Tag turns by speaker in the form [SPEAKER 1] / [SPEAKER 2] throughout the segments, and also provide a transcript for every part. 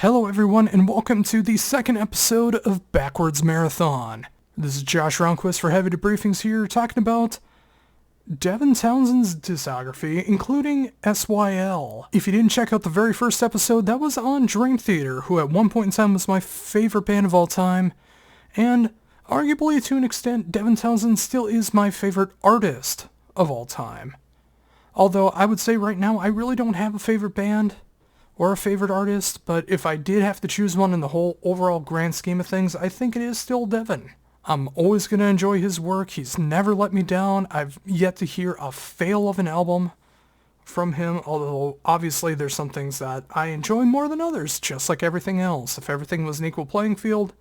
[SPEAKER 1] Hello everyone and welcome to the second episode of Backwards Marathon. This is Josh Ronquist for Heavy Debriefings here, talking about Devin Townsend's discography, including SYL. If you didn't check out the very first episode, that was on Dream Theater, who at one point in time was my favorite band of all time, and arguably to an extent, Devin Townsend still is my favorite artist of all time. Although I would say right now I really don't have a favorite band or a favorite artist, but if I did have to choose one in the whole overall grand scheme of things, I think it is still Devin. I'm always going to enjoy his work. He's never let me down. I've yet to hear a fail of an album from him, although obviously there's some things that I enjoy more than others, just like everything else. If everything was an equal playing field,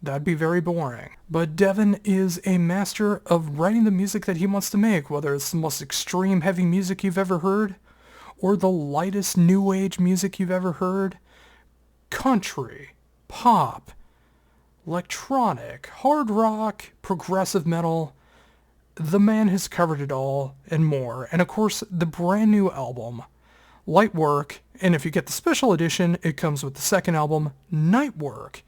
[SPEAKER 1] that'd be very boring. But Devin is a master of writing the music that he wants to make, whether it's the most extreme heavy music you've ever heard, or the lightest new age music you've ever heard. Country, pop, electronic, hard rock, progressive metal. The man has covered it all and more. And of course, the brand new album, Light Work, and if you get the special edition, it comes with the second album, Night Work.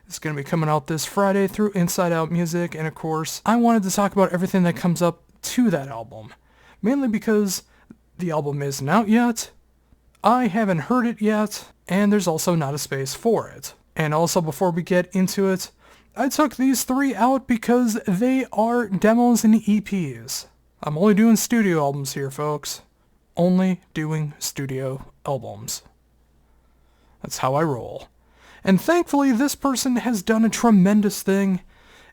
[SPEAKER 1] It's going to be coming out this Friday through Inside Out Music, and of course, I wanted to talk about everything that comes up to that album. Mainly because the album isn't out yet, I haven't heard it yet, and there's also not a space for it. And also, before we get into it, I took these three out because they are demos and EPs. I'm only doing studio albums here, folks. Only doing studio albums. That's how I roll. And thankfully, this person has done a tremendous thing,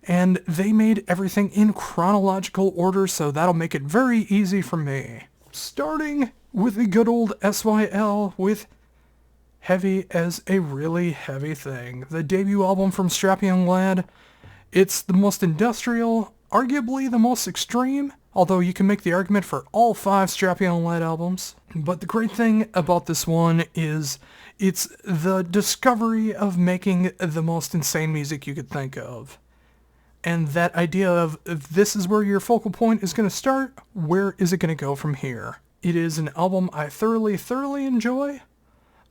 [SPEAKER 1] and they made everything in chronological order, so that'll make it very easy for me. Starting with the good old SYL with Heavy as a Really Heavy Thing, the debut album from Strappy Young Lad. It's the most industrial, arguably the most extreme, although you can make the argument for all 5 Strappy Young Lad albums. But the great thing about this one is it's the discovery of making the most insane music you could think of. And that idea of, if this is where your focal point is going to start, where is it going to go from here? It is an album I thoroughly enjoy.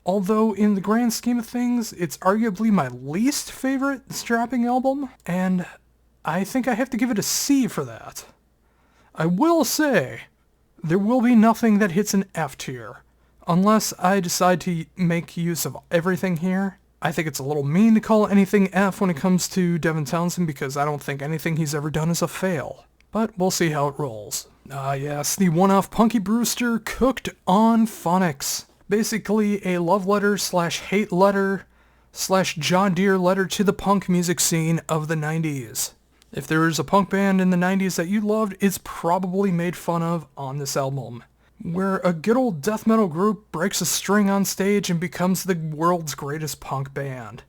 [SPEAKER 1] Although in the grand scheme of things, it's arguably my least favorite Strapping album. And I think I have to give it a C for that. I will say, there will be nothing that hits an F tier. Unless I decide to make use of everything here. I think it's a little mean to call anything F when it comes to Devin Townsend because I don't think anything he's ever done is a fail. But we'll see how it rolls. Yes, the one-off Punky Brewster cooked on phonics. Basically a love letter / hate letter / John Deere letter to the punk music scene of the 90s. If there is a punk band in the 90s that you loved, it's probably made fun of on this album, where a good old death metal group breaks a string on stage and becomes the world's greatest punk band.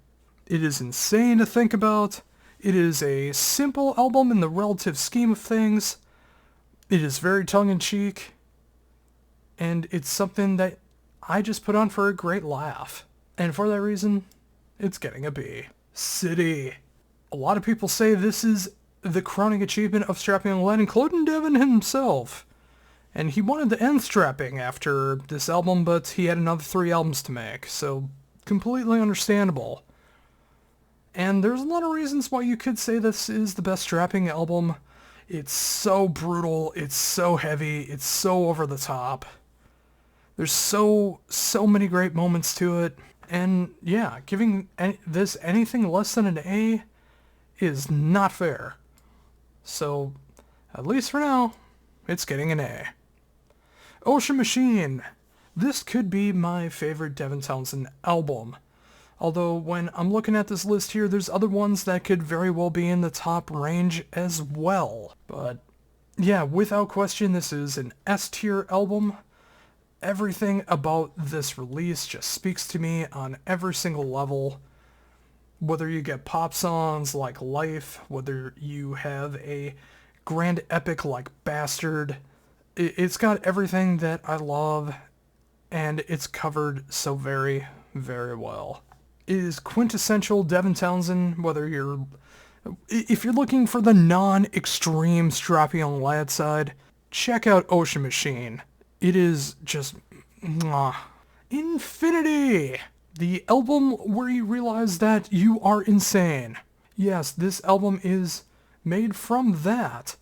[SPEAKER 1] It is insane to think about. It is a simple album in the relative scheme of things. It is very tongue-in-cheek, and it's something that I just put on for a great laugh. And for that reason, it's getting a B. City. A lot of people say this is the crowning achievement of Strapping Young Lad, including Devin himself. And he wanted to end strapping after this album, but he had another 3 albums to make, so completely understandable. And there's a lot of reasons why you could say this is the best strapping album. It's so brutal, it's so heavy, it's so over the top. There's so many great moments to it, and yeah, giving this anything less than an A is not fair. So, at least for now, it's getting an A. Ocean Machine. This could be my favorite Devin Townsend album. Although when I'm looking at this list here, there's other ones that could very well be in the top range as well. But yeah, without question, this is an S tier album. Everything about this release just speaks to me on every single level. Whether you get pop songs like Life, whether you have a grand epic like Bastard, it's got everything that I love, and it's covered so very, very well. It is quintessential Devin Townsend, if you're looking for the non-extreme Strappy Young Lad side, check out Ocean Machine. It is just, Infinity! The album where you realize that you are insane. Yes, this album is made from that.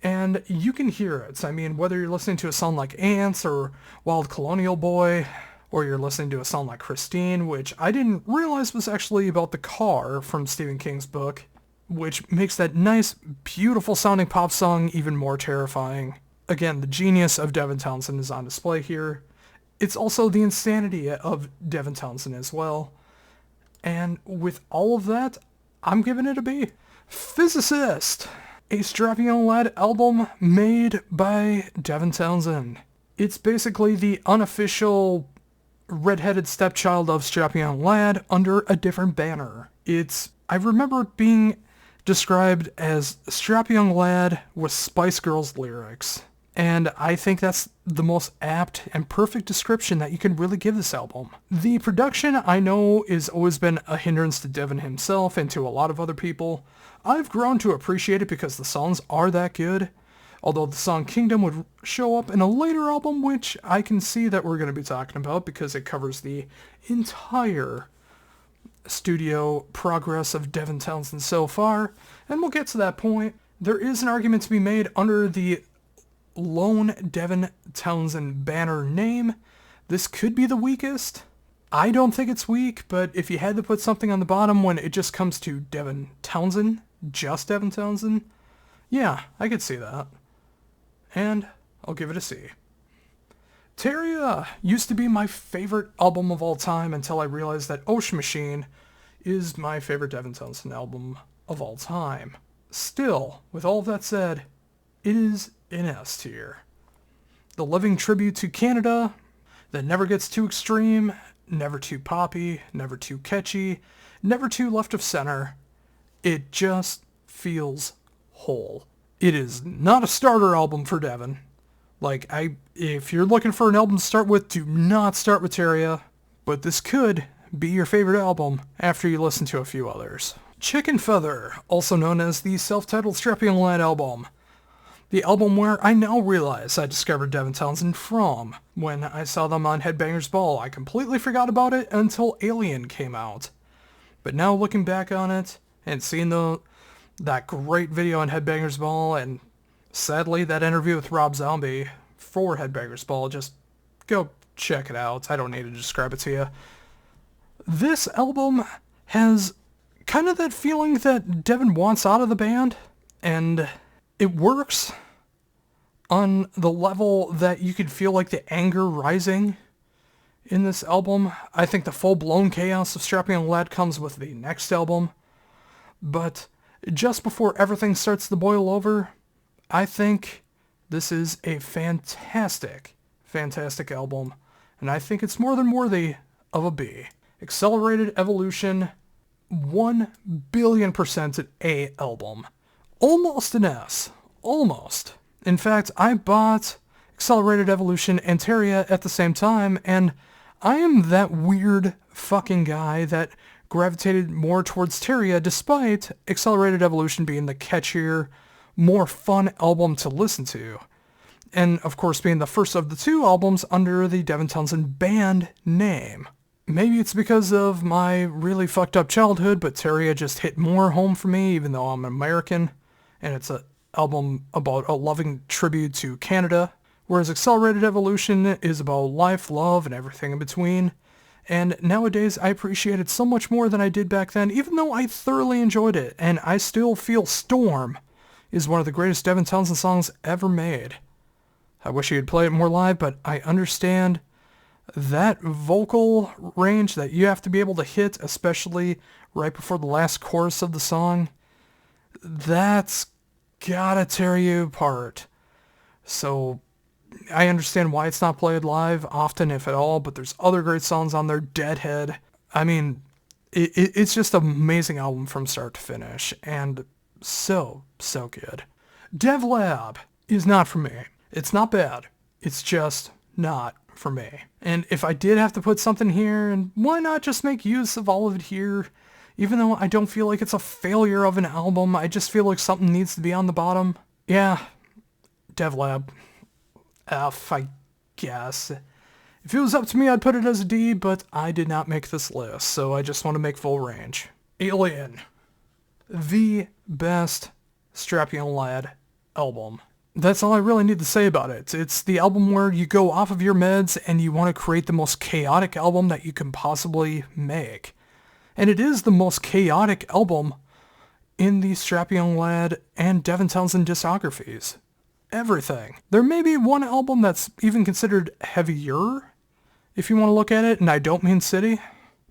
[SPEAKER 1] And you can hear it. I mean, whether you're listening to a song like Ants or Wild Colonial Boy, or you're listening to a song like Christine, which I didn't realize was actually about the car from Stephen King's book, which makes that nice, beautiful sounding pop song even more terrifying. Again, the genius of Devin Townsend is on display here. It's also the insanity of Devin Townsend as well. And with all of that, I'm giving it a B. Physicist, a strapping young lad album made by Devin Townsend. It's basically the unofficial redheaded stepchild of Strapping Young Lad under a different banner. I remember it being described as Strapping Young Lad with Spice Girls lyrics. And I think that's the most apt and perfect description that you can really give this album. The production, I know, has always been a hindrance to Devin himself and to a lot of other people. I've grown to appreciate it because the songs are that good. Although the song Kingdom would show up in a later album, which I can see that we're going to be talking about because it covers the entire studio progress of Devin Townsend so far, and we'll get to that point. There is an argument to be made under the lone Devin Townsend banner name. This could be the weakest. I don't think it's weak, but if you had to put something on the bottom when it just comes to Devin Townsend, just Devin Townsend, yeah, I could see that. And I'll give it a C. Terria used to be my favorite album of all time until I realized that Ocean Machine is my favorite Devin Townsend album of all time. Still, with all of that said, it is in S tier. The living tribute to Canada that never gets too extreme, never too poppy, never too catchy, never too left of center. It just feels whole. It is not a starter album for Devin. If you're looking for an album to start with, do not start with Terria. But this could be your favorite album after you listen to a few others. Chicken Feather, also known as the self-titled Strapping Young Lad album. The album where I now realize I discovered Devin Townsend from. When I saw them on Headbangers Ball, I completely forgot about it until Alien came out. But now looking back on it and seeing that great video on Headbangers Ball, and sadly that interview with Rob Zombie for Headbangers Ball, just go check it out. I don't need to describe it to you. This album has kind of that feeling that Devin wants out of the band, and it works on the level that you could feel like the anger rising in this album. I think the full-blown chaos of Strapping Young Lad comes with the next album, but just before everything starts to boil over, I think this is a fantastic, fantastic album, and I think it's more than worthy of a B. Accelerated Evolution, 1,000,000,000% an A album. Almost an S. Almost. In fact, I bought Accelerated Evolution and Terria at the same time, and I am that weird fucking guy that gravitated more towards Terria despite Accelerated Evolution being the catchier, more fun album to listen to. And of course being the first of the two albums under the Devin Townsend band name. Maybe it's because of my really fucked up childhood, but Terria just hit more home for me even though I'm American, and it's an album about a loving tribute to Canada, whereas Accelerated Evolution is about life, love, and everything in between. And nowadays, I appreciate it so much more than I did back then, even though I thoroughly enjoyed it, and I still feel Storm is one of the greatest Devin Townsend songs ever made. I wish he would play it more live, but I understand that vocal range that you have to be able to hit, especially right before the last chorus of the song, that's gotta tear you apart. So I understand why it's not played live often, if at all, but there's other great songs on there. Deadhead. I mean, it's just an amazing album from start to finish, and so good. DevLab is not for me. It's not bad. It's just not for me. And if I did have to put something here, and why not just make use of all of it here? Even though I don't feel like it's a failure of an album, I just feel like something needs to be on the bottom. Yeah, DevLab. F, I guess. If it was up to me, I'd put it as a D, but I did not make this list, so I just want to make full range. Alien. The best Strappy Young Lad album. That's all I really need to say about it. It's the album where you go off of your meds and you want to create the most chaotic album that you can possibly make. And it is the most chaotic album in the Strappy Young Lad and Devin Townsend discographies. Everything. There may be one album that's even considered heavier, if you want to look at it, and I don't mean City,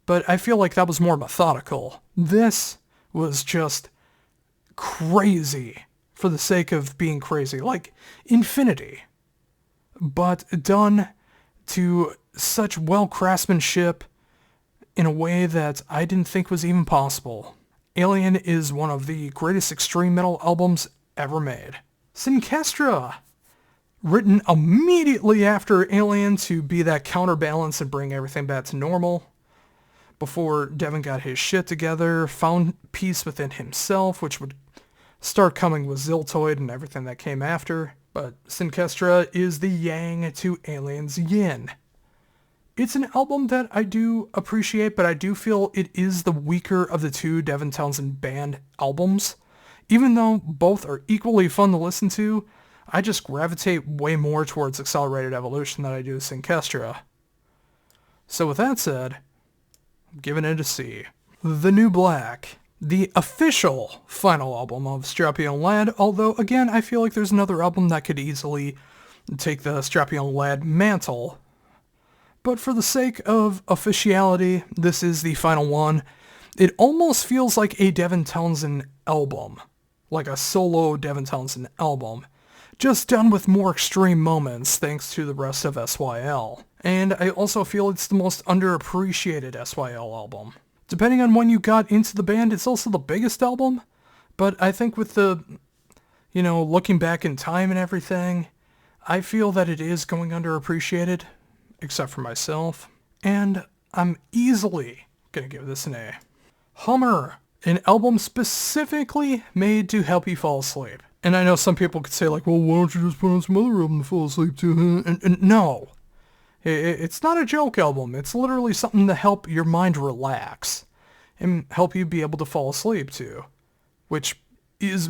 [SPEAKER 1] but I feel like that was more methodical. This was just crazy for the sake of being crazy, like Infinity, but done to such well craftsmanship in a way that I didn't think was even possible. Alien is one of the greatest extreme metal albums ever made. Synkestra, written immediately after Alien to be that counterbalance and bring everything back to normal. Before Devin got his shit together, found peace within himself, which would start coming with Ziltoid and everything that came after. But Synkestra is the yang to Alien's yin. It's an album that I do appreciate, but I do feel it is the weaker of the two Devin Townsend band albums. Even though both are equally fun to listen to, I just gravitate way more towards Accelerated Evolution than I do Synkestra. So with that said, I'm giving it a C. The New Black. The official final album of Strappy Young Lad, although again I feel like there's another album that could easily take the Strappy Young Lad mantle. But for the sake of officiality, this is the final one. It almost feels like a Devin Townsend album. Like a solo Devin Townsend album. Just done with more extreme moments thanks to the rest of SYL. And I also feel it's the most underappreciated SYL album. Depending on when you got into the band, it's also the biggest album. But I think with the, looking back in time and everything, I feel that it is going underappreciated. Except for myself. And I'm easily going to give this an A. Hummer. An album specifically made to help you fall asleep. And I know some people could say like, well, why don't you just put on some other album to fall asleep to? And no. It's not a joke album. It's literally something to help your mind relax. And help you be able to fall asleep to. Which is,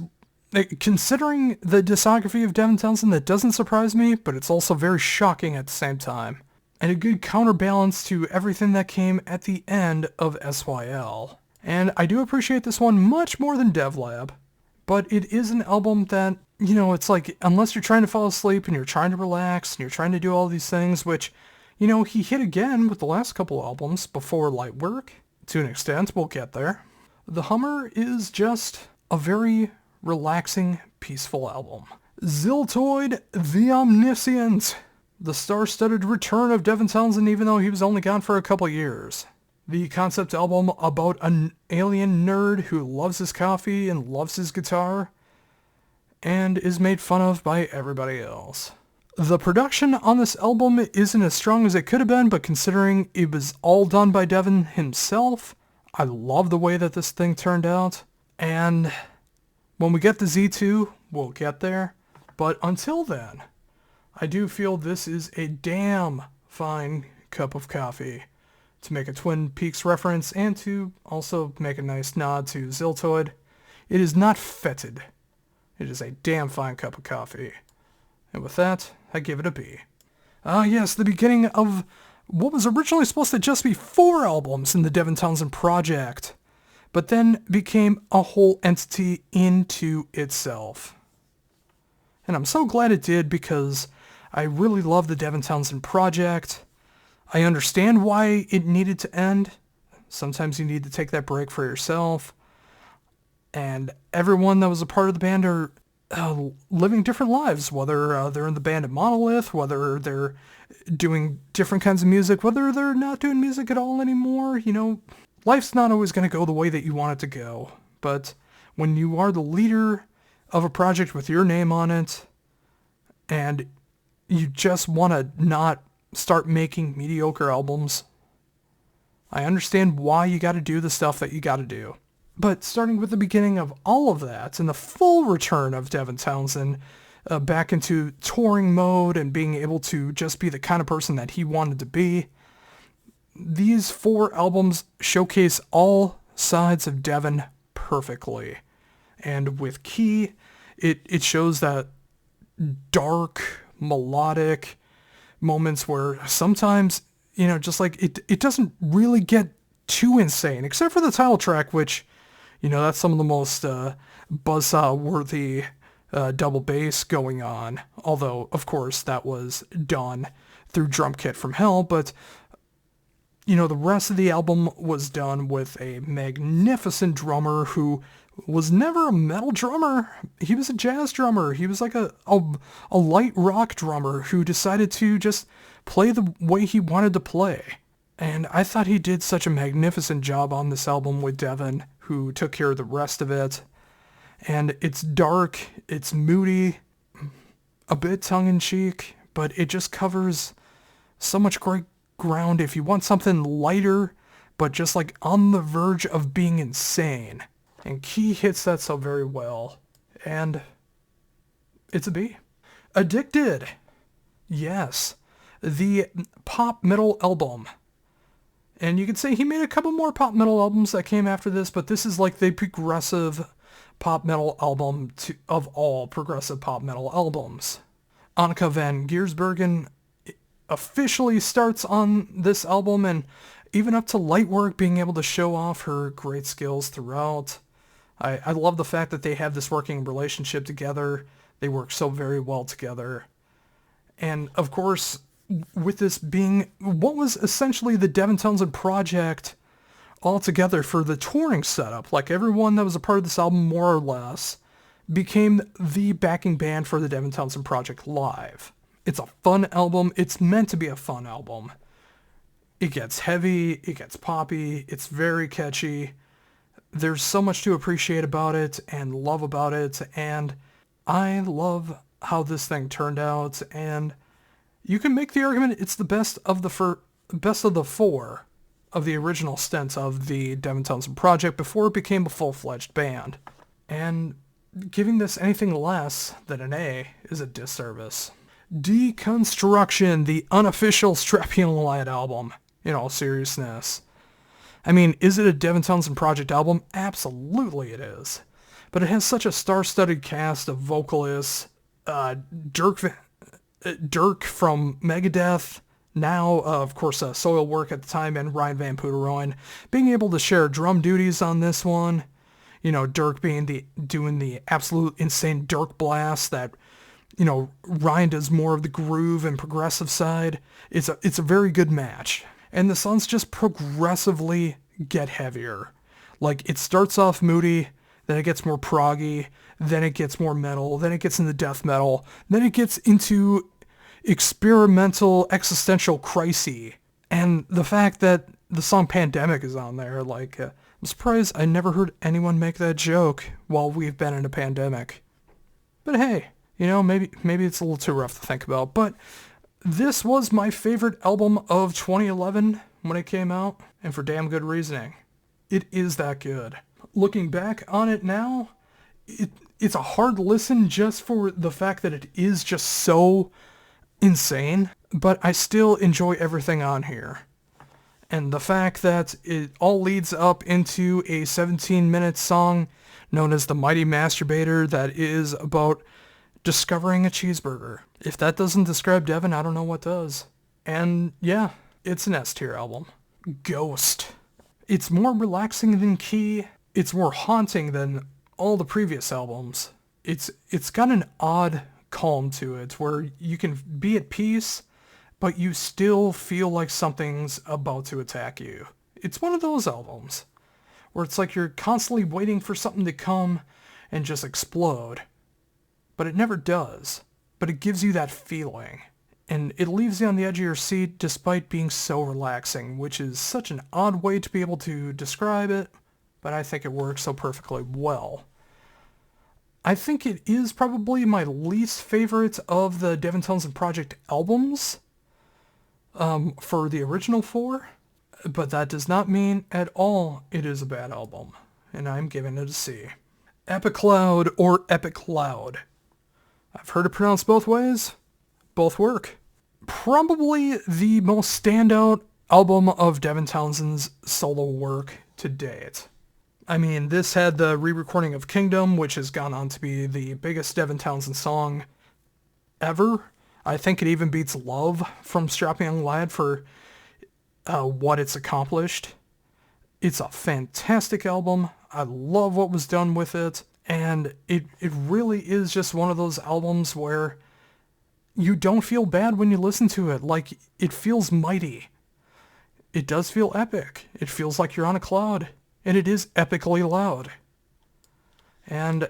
[SPEAKER 1] considering the discography of Devin Townsend, that doesn't surprise me, but it's also very shocking at the same time. And a good counterbalance to everything that came at the end of SYL. And I do appreciate this one much more than DevLab, but it is an album that, it's like, unless you're trying to fall asleep and you're trying to relax and you're trying to do all these things, which, he hit again with the last couple albums before Lightwork, to an extent, we'll get there. The Hummer is just a very relaxing, peaceful album. Ziltoid the Omniscient. The star-studded return of Devin Townsend even though he was only gone for a couple years. The concept album about an alien nerd who loves his coffee and loves his guitar and is made fun of by everybody else. The production on this album isn't as strong as it could have been, but considering it was all done by Devin himself, I love the way that this thing turned out. And when we get to Z2, we'll get there. But until then, I do feel this is a damn fine cup of coffee. To make a Twin Peaks reference and to also make a nice nod to Ziltoid. It is not fetid. It is a damn fine cup of coffee. And with that, I give it a B. Ah yes, the beginning of what was originally supposed to just be 4 albums in the Devin Townsend project, but then became a whole entity into itself. And I'm so glad it did because I really love the Devin Townsend project. I understand why it needed to end. Sometimes you need to take that break for yourself. And everyone that was a part of the band are living different lives, whether they're in the band at Monolith, whether they're doing different kinds of music, whether they're not doing music at all anymore. Life's not always going to go the way that you want it to go. But when you are the leader of a project with your name on it, and you just want to not start making mediocre albums, I understand why you got to do the stuff that you got to do. But starting with the beginning of all of that and the full return of Devin Townsend, back into touring mode and being able to just be the kind of person that he wanted to be. These 4 albums showcase all sides of Devin perfectly. And with Key, it shows that dark, melodic moments where sometimes, just like it doesn't really get too insane, except for the title track, which, that's some of the most buzzsaw-worthy double bass going on. Although, of course, that was done through Drum Kit from Hell, but the rest of the album was done with a magnificent drummer who was never a metal drummer. He was a jazz drummer. He was like a light rock drummer who decided to just play the way he wanted to play. And I thought he did such a magnificent job on this album with Devin, who took care of the rest of it. And it's dark, it's moody, a bit tongue-in-cheek, but it just covers so much great ground if you want something lighter, but just like on the verge of being insane. And Key hits that so very well. And it's a B. Addicted. Yes. The pop metal album. And you could say he made a couple more pop metal albums that came after this, but this is like the progressive pop metal album of all progressive pop metal albums. Annika van Giersbergen officially starts on this album, and even up to Lightwork being able to show off her great skills throughout. I love the fact that they have this working relationship together. They work so very well together. And of course, with this being what was essentially the Devin Townsend project altogether for the touring setup, like everyone that was a part of this album more or less became the backing band for the Devin Townsend project live. It's a fun album. It's meant to be a fun album. It gets heavy, it gets poppy, it's very catchy. There's so much to appreciate about it and love about it, and I love how this thing turned out, and you can make the argument it's the best of the 4 of the original stints of the Devin Townsend project before it became a full-fledged band. And giving this anything less than an A is a disservice. Deconstruction, the unofficial Strapian Light album, in all seriousness. I mean, is it a Devin Townsend project album? Absolutely it is. But it has such a star-studded cast of vocalists, Dirk from Megadeth, now, of course, Soilwork at the time, and Ryan Van Poederoyen, being able to share drum duties on this one. Dirk doing the absolute insane Dirk blast that, Ryan does more of the groove and progressive side. It's a very good match. And the songs just progressively get heavier. Like, it starts off moody, then it gets more proggy, then it gets more metal, then it gets into death metal, then it gets into experimental existential crisis. And the fact that the song Pandemic is on there, I'm surprised I never heard anyone make that joke while we've been in a pandemic. But hey, maybe it's a little too rough to think about, but this was my favorite album of 2011 when it came out, and for damn good reasoning. It is that good. Looking back on it now, it's a hard listen just for the fact that it is just so insane, but I still enjoy everything on here. And the fact that it all leads up into a 17-minute song known as The Mighty Masturbator that is about discovering a cheeseburger. If that doesn't describe Devin, I don't know what does. And yeah, it's an S-tier album. Ghost. It's more relaxing than Key. It's more haunting than all the previous albums. It's got an odd calm to it where you can be at peace, but you still feel like something's about to attack you. It's one of those albums where it's like you're constantly waiting for something to come and just explode. But it never does. But it gives you that feeling. And it leaves you on the edge of your seat despite being so relaxing, which is such an odd way to be able to describe it, but I think it works so perfectly well. I think it is probably my least favorite of the Devin Townsend Project albums for the original 4, but that does not mean at all it is a bad album, and I'm giving it a C. Epic Cloud or Epic Cloud. I've heard it pronounced both ways. Both work. Probably the most standout album of Devin Townsend's solo work to date. I mean, this had the re-recording of Kingdom, which has gone on to be the biggest Devin Townsend song ever. I think it even beats Love from Strapping Young Lad for what it's accomplished. It's a fantastic album. I love what was done with it. And it really is just one of those albums where you don't feel bad when you listen to it. Like, it feels mighty. It does feel epic. It feels like you're on a cloud. And it is epically loud. And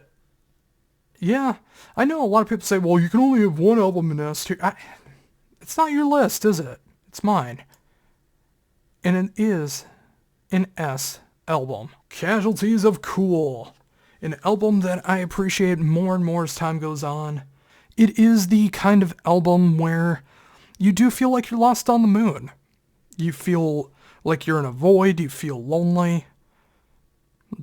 [SPEAKER 1] yeah, I know a lot of people say, well, you can only have one album in S tier. It's not your list, is it? It's mine. And it is an S album. Casualties of Cool. An album that I appreciate more and more as time goes on. It is the kind of album where you do feel like you're lost on the moon. You feel like you're in a void, you feel lonely.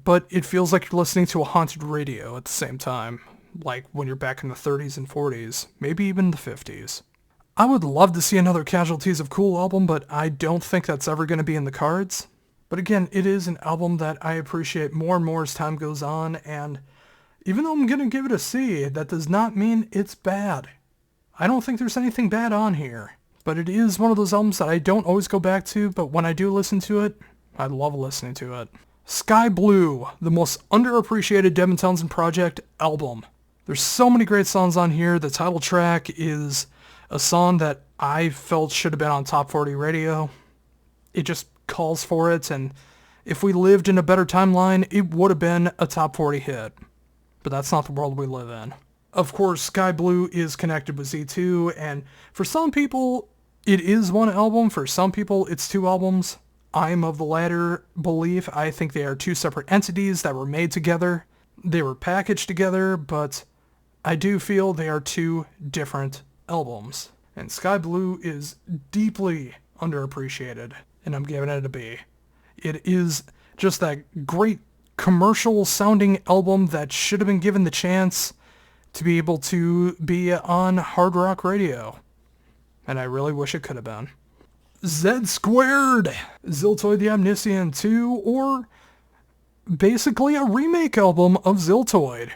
[SPEAKER 1] But it feels like you're listening to a haunted radio at the same time. Like when you're back in the 30s and 40s, maybe even the 50s. I would love to see another Casualties of Cool album, but I don't think that's ever going to be in the cards. But again, it is an album that I appreciate more and more as time goes on, and even though I'm going to give it a C, that does not mean it's bad. I don't think there's anything bad on here. But it is one of those albums that I don't always go back to, but when I do listen to it, I love listening to it. Sky Blue, the most underappreciated Devin Townsend Project album. There's so many great songs on here. The title track is a song that I felt should have been on Top 40 radio. It just calls for it, and if we lived in a better timeline, it would have been a Top 40 hit. But that's not the world we live in. Of course, Sky Blue is connected with Z2, and for some people, it is one album. For some people, it's two albums. I'm of the latter belief. I think they are two separate entities that were made together. They were packaged together, but I do feel they are two different albums. And Sky Blue is deeply underappreciated, and I'm giving it a B. It is just that great commercial sounding album that should have been given the chance to be able to be on hard rock radio. And I really wish it could have been. Z Squared, Ziltoid the Omniscient 2, or basically a remake album of Ziltoid.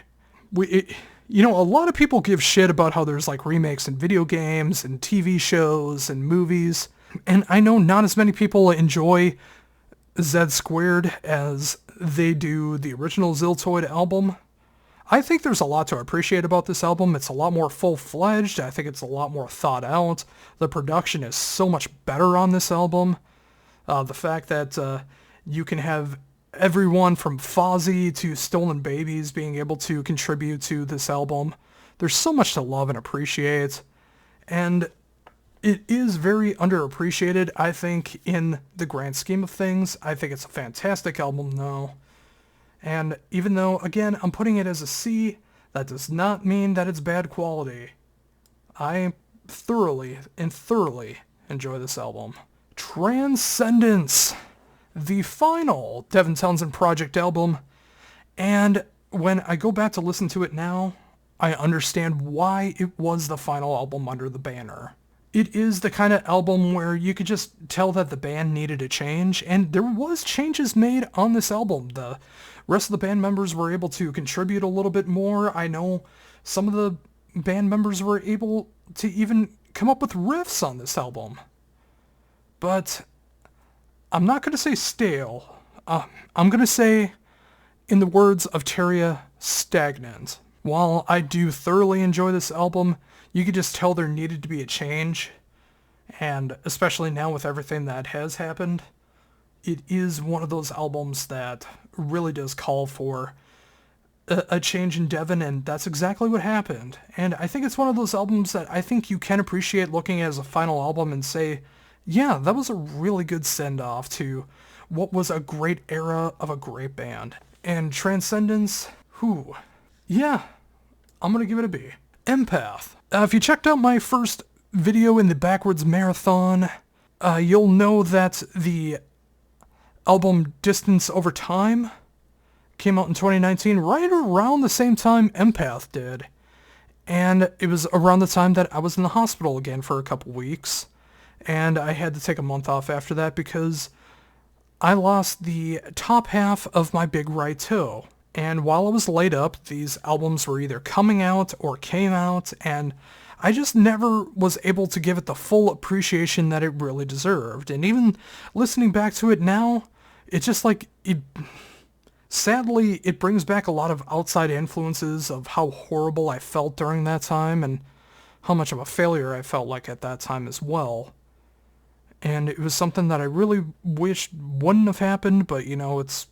[SPEAKER 1] A lot of people give shit about how there's like remakes in video games and TV shows and movies, and I know not as many people enjoy Z Squared as they do the original Ziltoid album. I think there's a lot to appreciate about this album. It's a lot more full-fledged. I think it's a lot more thought out. The production is so much better on this album. The fact that you can have everyone from Fozzy to Stolen Babies being able to contribute to this album. There's so much to love and appreciate. And it is very underappreciated, I think, in the grand scheme of things. I think it's a fantastic album, though. And even though, again, I'm putting it as a C, that does not mean that it's bad quality. I thoroughly enjoy this album. Transcendence, the final Devin Townsend Project album. And when I go back to listen to it now, I understand why it was the final album under the banner. It is the kind of album where you could just tell that the band needed a change, and there was changes made on this album. The rest of the band members were able to contribute a little bit more. I know some of the band members were able to even come up with riffs on this album. But I'm not going to say stale. I'm going to say, in the words of Terria, stagnant. While I do thoroughly enjoy this album, you could just tell there needed to be a change. And especially now with everything that has happened, it is one of those albums that really does call for a change in Devin, and that's exactly what happened. And I think it's one of those albums that I think you can appreciate looking at as a final album and say, yeah, that was a really good send-off to what was a great era of a great band. And Transcendence, yeah, I'm going to give it a B. Empath. If you checked out my first video in the Backwards Marathon, you'll know that the album Distance Over Time came out in 2019, right around the same time Empath did. And it was around the time that I was in the hospital again for a couple weeks. And I had to take a month off after that because I lost the top half of my big right toe. And while I was laid up, these albums were either coming out or came out, and I just never was able to give it the full appreciation that it really deserved. And even listening back to it now, it's just like, sadly, it brings back a lot of outside influences of how horrible I felt during that time and how much of a failure I felt like at that time as well. And it was something that I really wished wouldn't have happened, but it's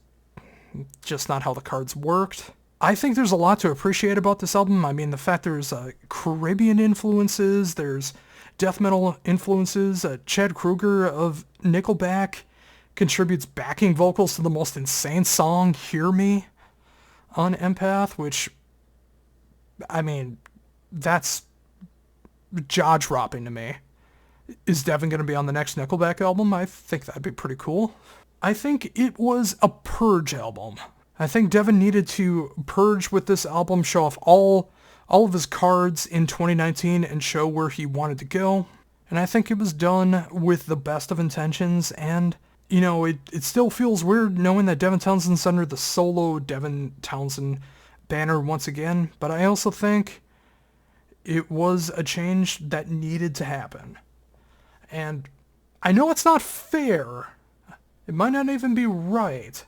[SPEAKER 1] just not how the cards worked. I think there's a lot to appreciate about this album. I mean, the fact there's Caribbean influences, there's death metal influences. Chad Kroeger of Nickelback contributes backing vocals to the most insane song, Hear Me, on Empath, which, I mean, that's jaw-dropping to me. Is Devin going to be on the next Nickelback album? I think that'd be pretty cool. I think it was a purge album. I think Devin needed to purge with this album, show off all of his cards in 2019 and show where he wanted to go. And I think it was done with the best of intentions, and, it still feels weird knowing that Devin Townsend's under the solo Devin Townsend banner once again, but I also think it was a change that needed to happen. And I know it's not fair. It might not even be right.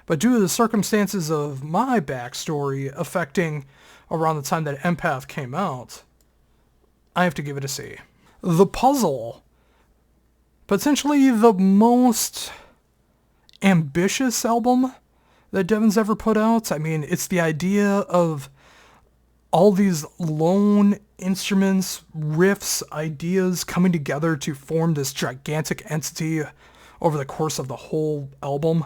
[SPEAKER 1] But due to the circumstances of my backstory affecting around the time that Empath came out, I have to give it a C. The Puzzle. Potentially the most ambitious album that Devin's ever put out. I mean, it's the idea of all these lone instruments, riffs, ideas coming together to form this gigantic entity over the course of the whole album.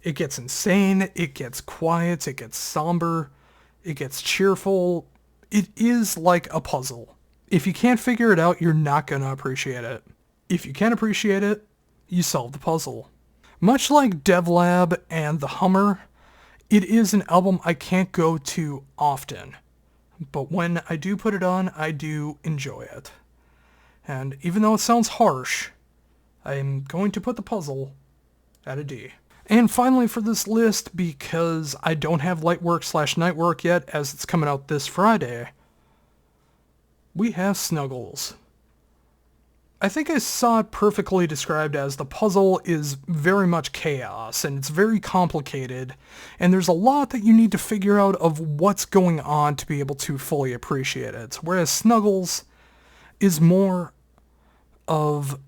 [SPEAKER 1] It gets insane, it gets quiet, it gets somber, it gets cheerful. It is like a puzzle. If you can't figure it out, you're not going to appreciate it. If you can appreciate it, you solve the puzzle. Much like DevLab and The Hummer, it is an album I can't go to often. But when I do put it on, I do enjoy it. And even though it sounds harsh, I'm going to put The Puzzle at a D. And finally for this list, because I don't have Lightwork/Nightwork yet, as it's coming out this Friday, we have Snuggles. I think I saw it perfectly described as the puzzle is very much chaos, and it's very complicated, and there's a lot that you need to figure out of what's going on to be able to fully appreciate it. Whereas Snuggles is more of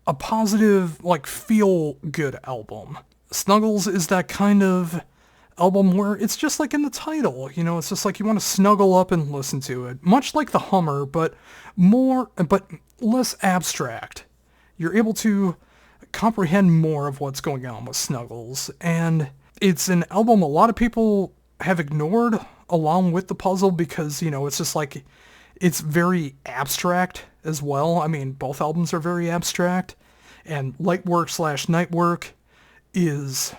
[SPEAKER 1] a positive, feel-good album. Snuggles is that kind of album where it's just like in the title, it's just like you want to snuggle up and listen to it. Much like The Hummer, but less abstract. You're able to comprehend more of what's going on with Snuggles, and it's an album a lot of people have ignored along with The Puzzle because, it's just like, it's very abstract as well. I mean, both albums are very abstract, and Lightwork/Nightwork is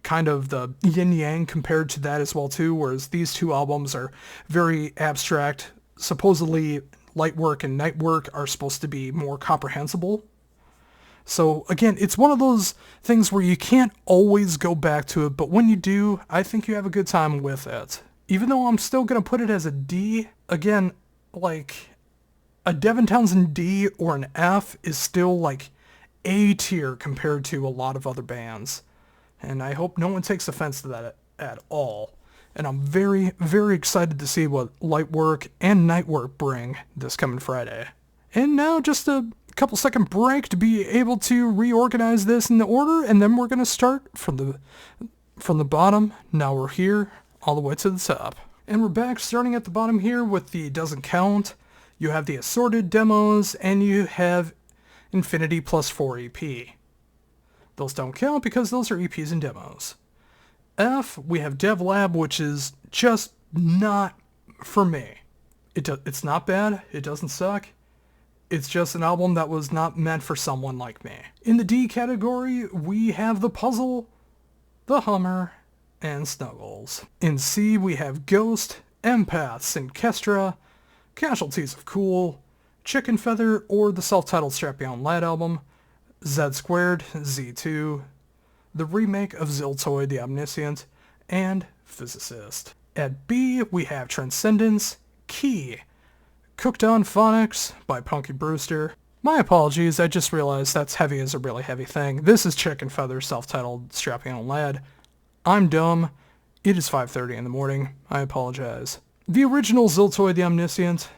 [SPEAKER 1] kind of the yin-yang compared to that as well too, whereas these two albums are very abstract. Supposedly, Lightwork and Nightwork are supposed to be more comprehensible. So again, it's one of those things where you can't always go back to it, but when you do, I think you have a good time with it. Even though I'm still going to put it as a D, again, a Devin Townsend D or an F is still A tier compared to a lot of other bands. And I hope no one takes offense to that at all. And I'm very, very excited to see what Lightwork and Nightwork bring this coming Friday. And now just a couple second break to be able to reorganize this in the order, and then we're going to start from the bottom. Now we're here, all the way to the top. And we're back starting at the bottom here with the Doesn't Count. You have the Assorted Demos, and you have Infinity Plus 4 EP. Those don't count because those are EPs and demos. F, we have DevLab, which is just not for me. It's not bad, it doesn't suck. It's just an album that was not meant for someone like me. In the D category, we have The Puzzle, The Hummer, and Snuggles. In C, we have Ghost, Empaths and Kestra, Casualties of Cool, Chicken Feather or the self-titled Strap Beyond Lad album, Z Squared, Z2, the remake of Ziltoid the Omniscient, and Physicist. At B, we have Transcendence, Key, Cooked on Phonics by Punky Brewster. My apologies, I just realized that's Heavy is a really heavy thing. This is Chicken Feather's self-titled Strap Beyond Lad. I'm dumb. It is 5:30 in the morning. I apologize. The original Ziltoid the Omniscient